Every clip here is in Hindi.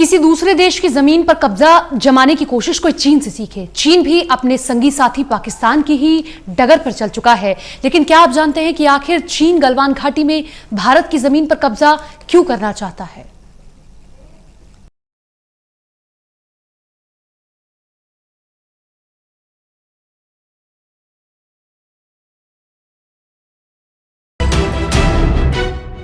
किसी दूसरे देश की जमीन पर कब्जा जमाने की कोशिश कोई चीन से सीखे। चीन भी अपने संगी साथी पाकिस्तान की ही डगर पर चल चुका है। लेकिन क्या आप जानते हैं कि आखिर चीन गलवान घाटी में भारत की जमीन पर कब्जा क्यों करना चाहता है?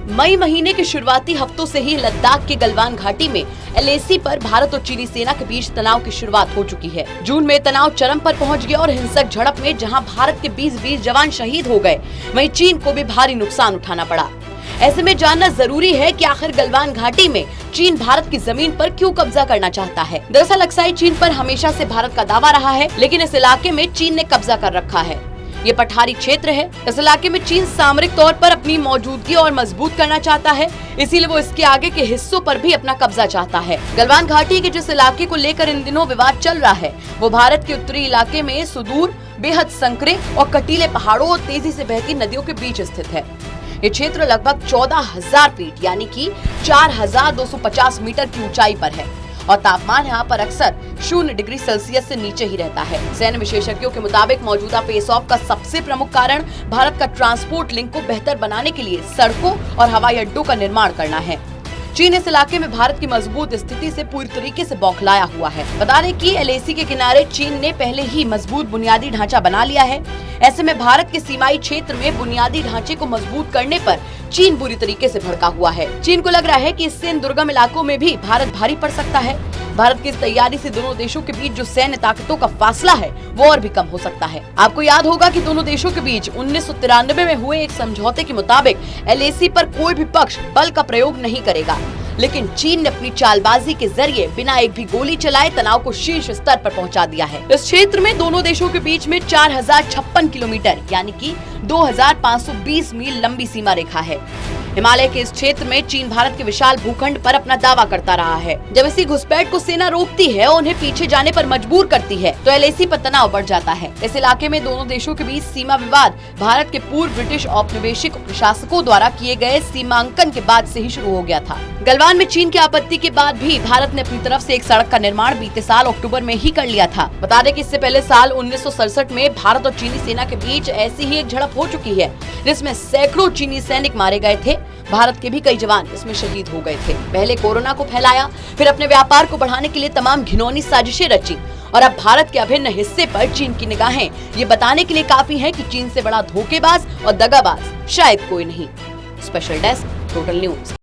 मई महीने के शुरुआती हफ्तों से ही लद्दाख के गलवान घाटी में एलएसी पर भारत और चीनी सेना के बीच तनाव की शुरुआत हो चुकी है। जून में तनाव चरम पर पहुंच गया और हिंसक झड़प में जहां भारत के 20 जवान शहीद हो गए, वहीं चीन को भी भारी नुकसान उठाना पड़ा। ऐसे में जानना जरूरी है कि आखिर गलवान घाटी में चीन भारत की जमीन पर क्यों कब्जा करना चाहता है। दरअसल अक्साई चीन पर हमेशा से भारत का दावा रहा है, लेकिन इस इलाके में चीन ने कब्जा कर रखा है। ये पठारी क्षेत्र है। इस इलाके में चीन सामरिक तौर पर अपनी मौजूदगी और मजबूत करना चाहता है, इसीलिए वो इसके आगे के हिस्सों पर भी अपना कब्जा चाहता है। गलवान घाटी के जिस इलाके को लेकर इन दिनों विवाद चल रहा है, वो भारत के उत्तरी इलाके में सुदूर, बेहद संकरे और कटीले पहाड़ों और तेजी से बहती नदियों के बीच स्थित है। ये क्षेत्र लगभग 14,000 फीट यानी कि 4,250 मीटर की ऊंचाई पर है और तापमान यहाँ पर अक्सर 0 डिग्री सेल्सियस से नीचे ही रहता है। सैन्य विशेषज्ञों के मुताबिक मौजूदा फेस ऑफ का सबसे प्रमुख कारण भारत का ट्रांसपोर्ट लिंक को बेहतर बनाने के लिए सड़कों और हवाई अड्डों का निर्माण करना है। चीन इस इलाके में भारत की मजबूत स्थिति से पूरी तरीके से बौखलाया हुआ है। बता दें कि एलएसी के किनारे चीन ने पहले ही मजबूत बुनियादी ढांचा बना लिया है। ऐसे में भारत के सीमाई क्षेत्र में बुनियादी ढांचे को मजबूत करने पर चीन बुरी तरीके से भड़का हुआ है। चीन को लग रहा है कि इससे इन दुर्गम इलाकों में भी भारत भारी पड़ सकता है। भारत की इस तैयारी से दोनों देशों के बीच जो सैन्य ताकतों का फासला है वो और भी कम हो सकता है। आपको याद होगा कि दोनों देशों के बीच 1993 में हुए एक समझौते के मुताबिक एलएसी पर कोई भी पक्ष बल का प्रयोग नहीं करेगा, लेकिन चीन ने अपनी चालबाजी के जरिए बिना एक भी गोली चलाए तनाव को शीर्ष स्तर पर पहुंचा दिया है। इस क्षेत्र में दोनों देशों के बीच में 4,056 किलोमीटर यानी कि 2,520 मील लंबी सीमा रेखा है। हिमालय के इस क्षेत्र में चीन भारत के विशाल भूखंड पर अपना दावा करता रहा है। जब इसी घुसपैठ को सेना रोकती है और उन्हें पीछे जाने पर मजबूर करती है तो एलएसी पर तनाव बढ़ जाता है। इस इलाके में दोनों देशों के बीच सीमा विवाद भारत के पूर्व ब्रिटिश औपनिवेशिक प्रशासकों द्वारा किए गए सीमांकन के बाद से ही शुरू हो गया था। गलवान में चीन की आपत्ति के बाद भी भारत ने अपनी तरफ से एक सड़क का निर्माण बीते साल अक्टूबर में ही कर लिया था। बता दें कि इससे पहले साल 1967 में भारत और चीनी सेना के बीच ऐसी ही एक झड़प हो चुकी है, जिसमें सैकड़ों चीनी सैनिक मारे गए थे। भारत के भी कई जवान इसमें शहीद हो गए थे। पहले कोरोना को फैलाया, फिर अपने व्यापार को बढ़ाने के लिए तमाम घिनौनी साजिशें रची और अब भारत के अभिन्न हिस्से पर चीन की निगाहें ये बताने के लिए काफी है कि चीन से बड़ा धोखेबाज और दगाबाज शायद कोई नहीं। Special desk, total news.